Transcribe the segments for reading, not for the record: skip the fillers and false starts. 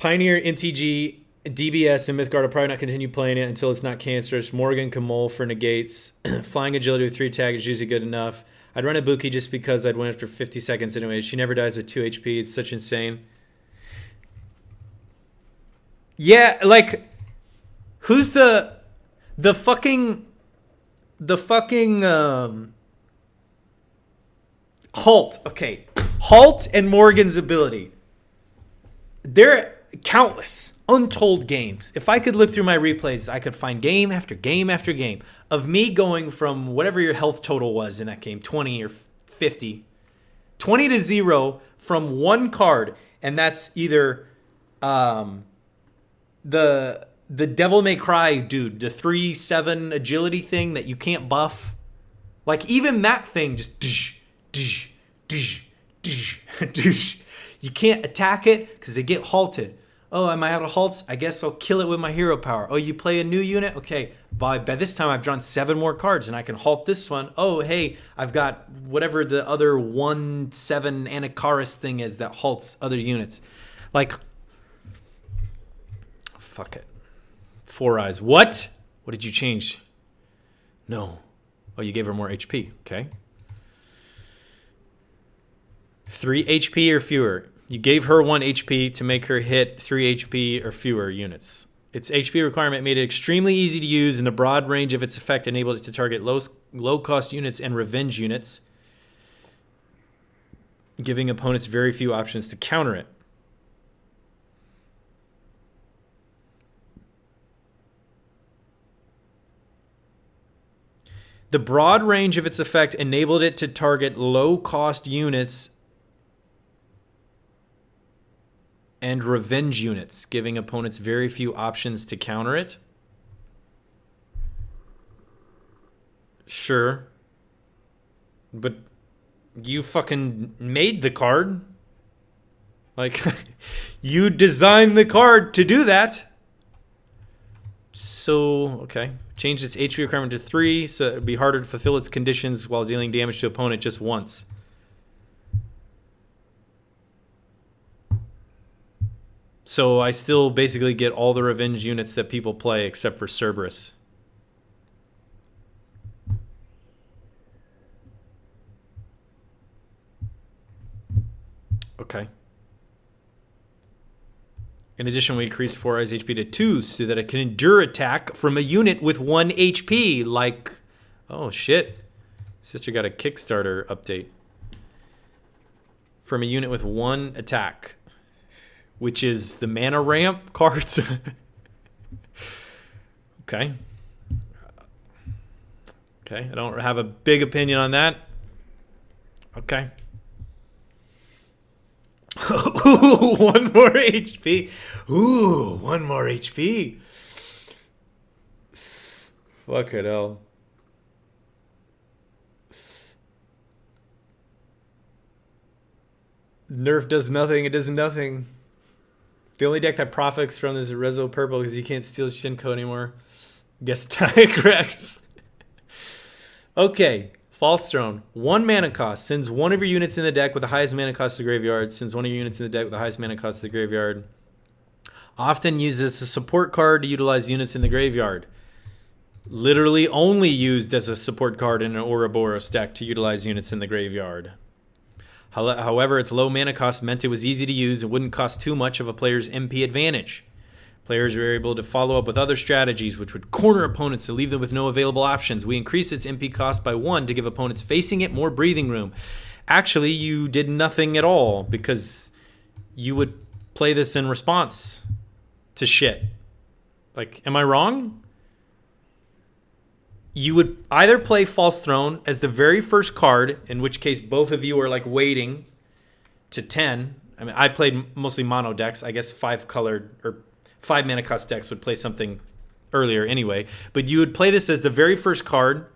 Pioneer, MTG, DBS, and Mythgard will probably not continue playing it until it's not cancerous. Morgan can mull for negates. Flying agility with 3 attack is usually good enough. I'd run a Buki just because I'd win after 50 seconds anyway. She never dies with 2 HP. It's such insane. Yeah, like, who's the fucking Halt. Okay. Halt and Morgan's ability. They're countless, untold games. If I could look through my replays, I could find game after game after game of me going from whatever your health total was in that game, 20 or 50, 20 to 0 from one card. And that's either the Devil May Cry dude, the 3/7 agility thing that you can't buff. Like, even that thing just you can't attack it because they get halted. Oh, am I out of halts? I guess I'll kill it with my hero power. Oh, you play a new unit? Okay, by this time I've drawn 7 more cards and I can halt this one. Oh, hey, I've got whatever the other 1/7 Anacharis thing is that halts other units. Like, fuck it. 4 Eyes. What? What did you change? No. Oh, you gave her more HP. Okay. 3 HP or fewer. You gave her 1 HP to make her hit 3 HP or fewer units. Its HP requirement made it extremely easy to use, and the broad range of its effect enabled it to target low-cost units and revenge units, giving opponents very few options to counter it. The broad range of its effect enabled it to target low-cost units and revenge units, giving opponents very few options to counter it. Sure. But you fucking made the card. Like, you designed the card to do that. So, okay. Change its HP requirement to 3, so it would be harder to fulfill its conditions while dealing damage to opponent just once. So I still basically get all the revenge units that people play except for Cerberus. Okay. In addition, we increase 4 Eyes HP to 2 so that it can endure attack from a unit with 1 HP. Like, oh shit. Sister got a Kickstarter update. From a unit with 1 attack, which is the mana ramp cards. Okay. Okay, I don't have a big opinion on that. Okay. Ooh, 1 more HP. Ooh, 1 more HP. Fuck it hell. Nerf does nothing. It does nothing. The only deck that profits from this is Rezo Purple because you can't steal Shinko anymore. Guess Tigrex. Okay. False Throne. 1 mana cost. Sends one of your units in the deck with the highest mana cost to the graveyard. Sends one of your units in the deck with the highest mana cost to the graveyard. Often used as a support card to utilize units in the graveyard. Literally only used as a support card in an Ouroboros deck to utilize units in the graveyard. However, its low mana cost meant it was easy to use and wouldn't cost too much of a player's MP advantage. Players were able to follow up with other strategies which would corner opponents to leave them with no available options. We increased its MP cost by 1 to give opponents facing it more breathing room. Actually, you did nothing at all because you would play this in response to shit. Like, am I wrong? You would either play False Throne as the very first card, in which case both of you are like waiting to 10. I mean, I played mostly mono decks. I guess 5 colored or 5 mana cost decks would play something earlier anyway. But you would play this as the very first card,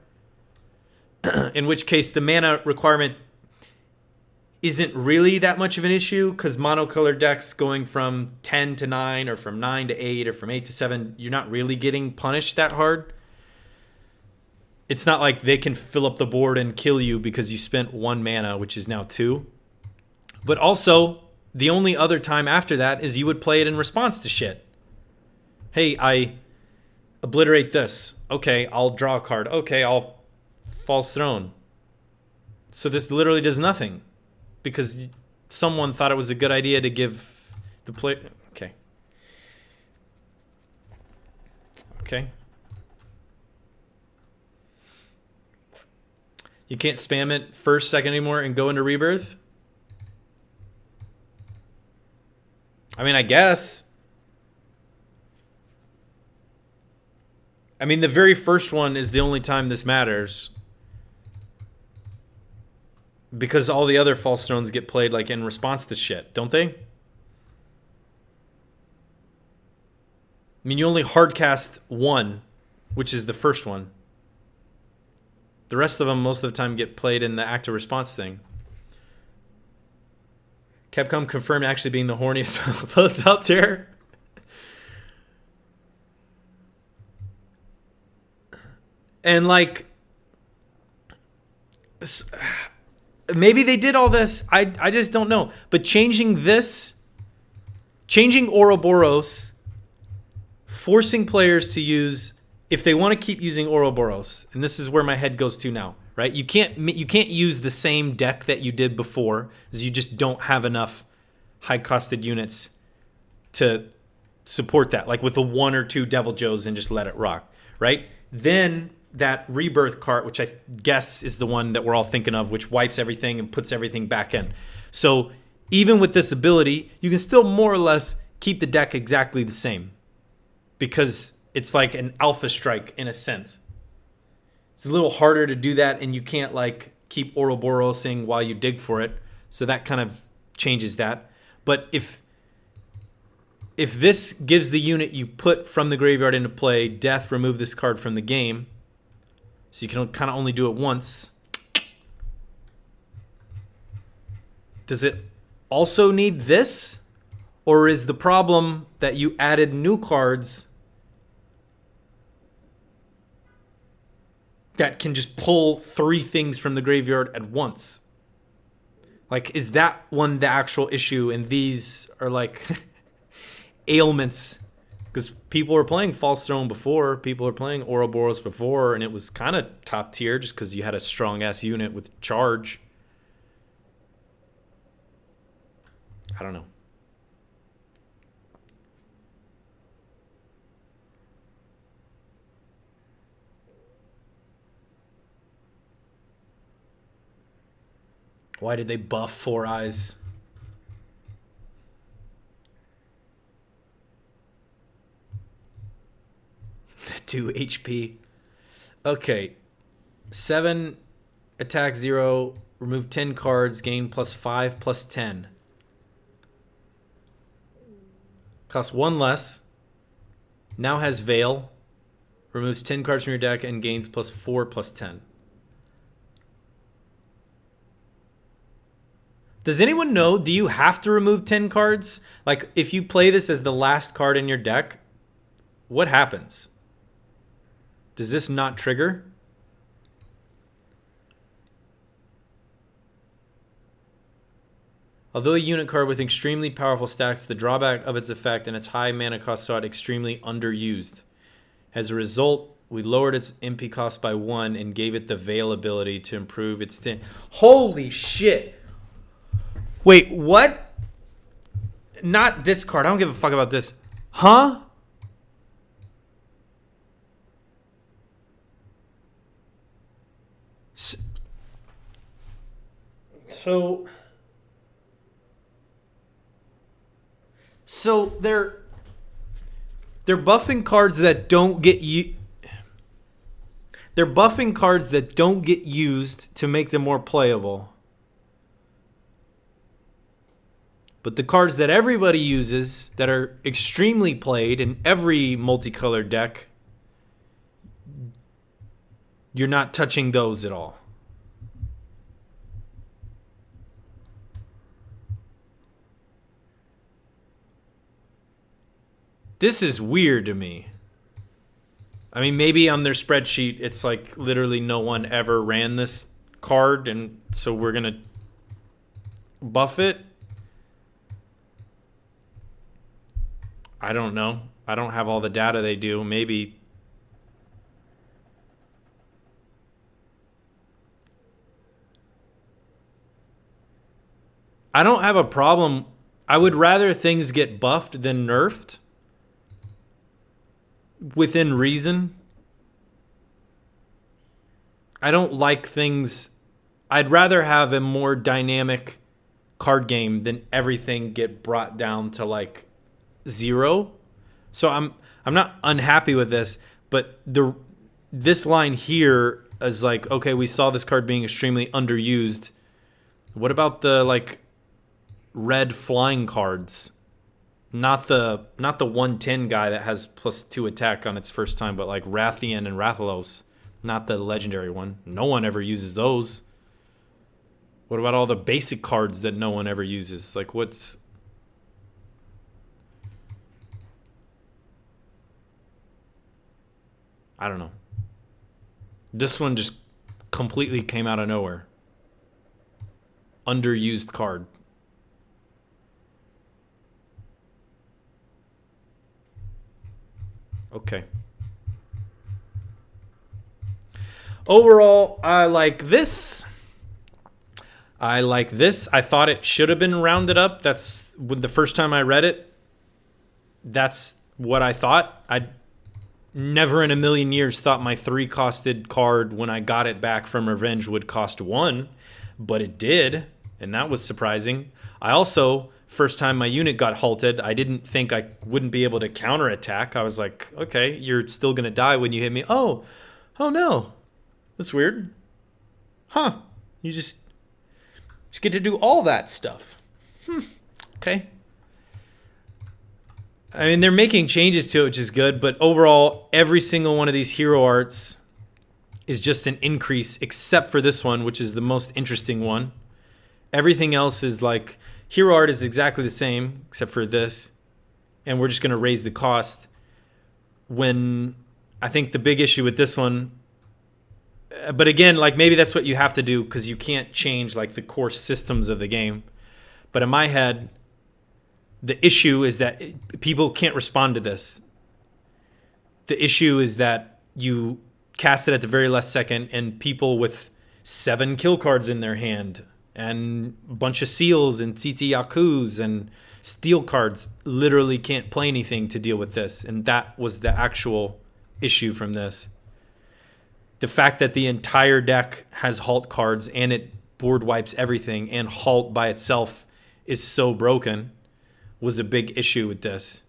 in which case the mana requirement isn't really that much of an issue because monocolored decks going from 10 to 9 or from 9 to 8 or from 8 to 7, you're not really getting punished that hard. It's not like they can fill up the board and kill you because you spent 1 mana, which is now 2. But also, The only other time after that is you would play it in response to shit. Hey, I obliterate this. Okay, I'll draw a card. Okay, I'll false throne. So this literally does nothing because someone thought it was a good idea to give the player. Okay. Okay. You can't spam it first, second anymore and go into rebirth? I mean, I guess. I mean, the very first one is the only time this matters. Because all the other false thrones get played like in response to shit, don't they? I mean, you only hardcast one, which is the first one. The rest of them most of the time get played in the active response thing. Capcom confirmed actually being the horniest post out there. And like, maybe they did all this. I just don't know. But changing Ouroboros, forcing players to use, if they want to keep using Ouroboros, and this is where my head goes to now, right? You can't use the same deck that you did before, because you just don't have enough high-costed units to support that. Like with the 1 or 2 Devil Joes and just let it rock, right? Then that rebirth card, which I guess is the one that we're all thinking of, which wipes everything and puts everything back in. So even with this ability, you can still more or less keep the deck exactly the same because it's like an alpha strike in a sense. It's a little harder to do that, and you can't like keep Ouroborosing while you dig for it. So that kind of changes that. But if this gives the unit you put from the graveyard into play, death, remove this card from the game, so you can kind of only do it once. Does it also need this? Or is the problem that you added new cards that can just pull 3 things from the graveyard at once? Like, is that one the actual issue? And these are like ailments. Because people were playing False Throne before, people were playing Ouroboros before, and it was kind of top tier just because you had a strong-ass unit with charge. I don't know. Why did they buff 4 Eyes? 2 HP. Okay. 7 attack 0. Remove 10 cards. Gain +5 +10. Costs 1 less. Now has Veil. Removes 10 cards from your deck and gains +4 +10. Does anyone know, do you have to remove 10 cards? Like, if you play this as the last card in your deck, what happens? Does this not trigger? Although a unit card with extremely powerful stats, the drawback of its effect and its high mana cost saw it extremely underused. As a result, we lowered its MP cost by 1 and gave it the Veil ability to improve its stint. Holy shit! Wait, what? Not this card. I don't give a fuck about this. Huh? So they're buffing cards that don't get you. They're buffing cards that don't get used to make them more playable. But the cards that everybody uses that are extremely played in every multicolored deck, you're not touching those at all. This is weird to me. I mean, maybe on their spreadsheet, it's like literally no one ever ran this card, and so we're going to buff it. I don't know. I don't have all the data they do. Maybe. I don't have a problem. I would rather things get buffed than nerfed within reason. I don't like things. I'd rather have a more dynamic card game than everything get brought down to like zero. So I'm not unhappy with this, but this line here is like, okay, we saw this card being extremely underused. What about the like red flying cards? Not the 110 guy that has +2 attack on its first time, but like Rathian and Rathalos, not the legendary one. No one ever uses those. What about all the basic cards that no one ever uses? Like what's... I don't know. This one just completely came out of nowhere. Underused card. Okay. Overall, I like this. I like this. I thought it should have been rounded up. That's when the first time I read it. That's what I thought. I never in a million years thought my 3-costed card when I got it back from Revenge would cost 1, but it did, and that was surprising. I also, first time my unit got halted, I didn't think I wouldn't be able to counterattack. I was like, okay, you're still going to die when you hit me. Oh no. That's weird. Huh. You just get to do all that stuff. Okay. I mean, they're making changes to it, which is good, but overall, every single one of these hero arts is just an increase, except for this one, which is the most interesting one. Everything else is like, hero art is exactly the same, except for this, and we're just going to raise the cost. When I think the big issue with this one, but again, like maybe that's what you have to do because you can't change like the core systems of the game. But in my head, the issue is that people can't respond to this. The issue is that you cast it at the very last second and people with 7 kill cards in their hand and a bunch of seals and Tsitsi Yakus and steel cards literally can't play anything to deal with this. And that was the actual issue from this. The fact that the entire deck has halt cards and it board wipes everything and halt by itself is so broken was a big issue with this.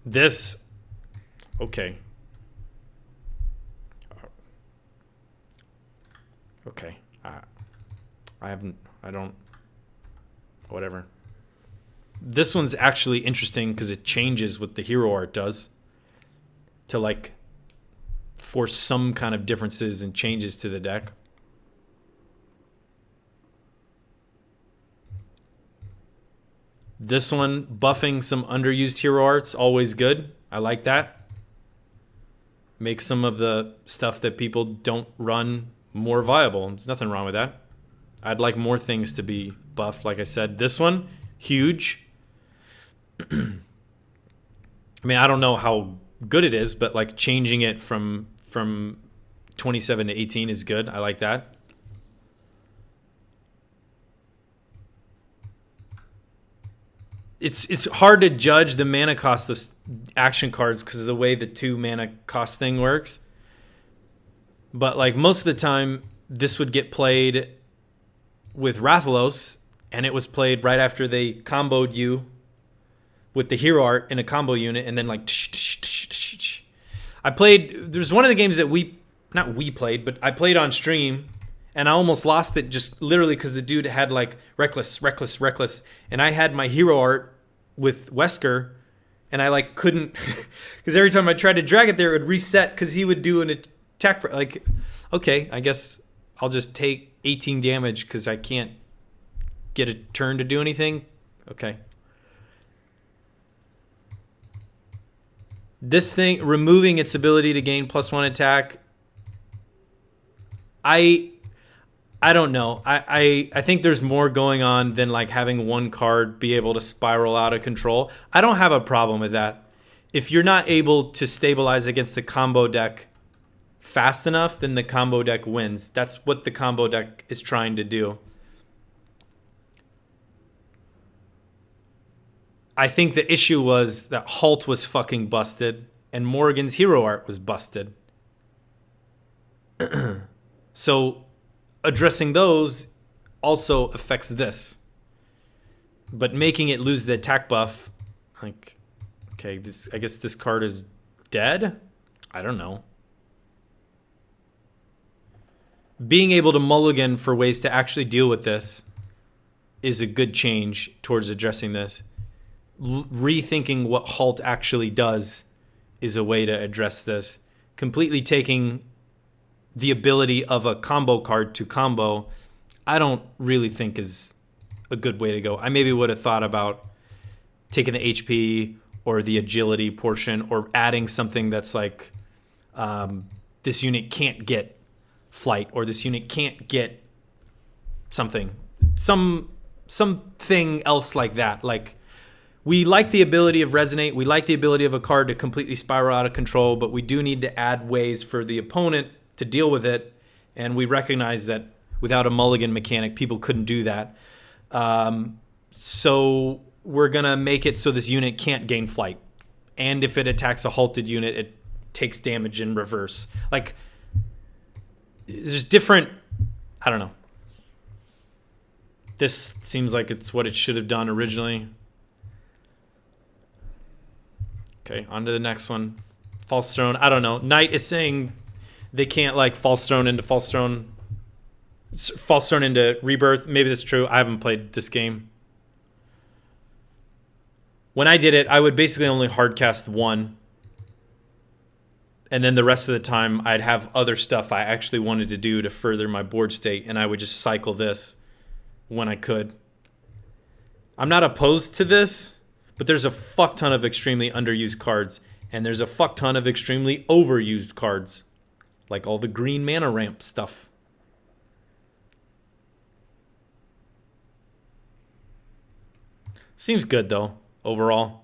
This, okay. Okay. Whatever. This one's actually interesting because it changes what the hero art does to like force some kind of differences and changes to the deck. This one, buffing some underused hero arts, always good. I like that. Make some of the stuff that people don't run more viable. There's nothing wrong with that. I'd like more things to be buffed, like I said. This one, huge. I mean, I don't know how good it is, but like changing it from 27 to 18 is good. I like that. It's hard to judge the mana cost of action cards because of the way the 2 mana cost thing works. But like most of the time, this would get played with Rathalos, and it was played right after they comboed you with the hero art in a combo unit, and then like I played. There's one of the games that I played on stream, and I almost lost it just literally because the dude had like reckless, and I had my hero art with Wesker, and I like couldn't because every time I tried to drag it there, it would reset because he would do an attack. Like, okay, I guess I'll just take 18 damage because I can't get a turn to do anything. Okay. This thing, removing its ability to gain +1 attack, I I don't know. I think there's more going on than like having one card be able to spiral out of control. I don't have a problem with that. If you're not able to stabilize against the combo deck fast enough, then the combo deck wins. That's what the combo deck is trying to do. I think the issue was that Halt was fucking busted and Morgan's hero art was busted. So addressing those also affects this. But making it lose the attack buff, like, okay, this, I guess this card is dead? I don't know. Being able to mulligan for ways to actually deal with this is a good change towards addressing this. Rethinking what Halt actually does is a way to address this. Completely taking the ability of a combo card to combo, I don't really think is a good way to go. I maybe would have thought about taking the HP or the agility portion, or adding something that's like, this unit can't get flight, or this unit can't get something else like that. Like, we like the ability of Resonate, we like the ability of a card to completely spiral out of control, but we do need to add ways for the opponent to deal with it, and we recognize that without a mulligan mechanic, people couldn't do that. So we're gonna make it so this unit can't gain flight, and if it attacks a halted unit, it takes damage in reverse. Like, there's different, I don't know. This seems like it's what it should have done originally. Okay, on to the next one. False Throne, I don't know. Knight is saying they can't like False Throne into Rebirth. Maybe that's true. I haven't played this game. When I did it, I would basically only hardcast one. And then the rest of the time, I'd have other stuff I actually wanted to do to further my board state, and I would just cycle this when I could. I'm not opposed to this, but there's a fuck ton of extremely underused cards, and there's a fuck ton of extremely overused cards, like all the green mana ramp stuff. Seems good, though, overall.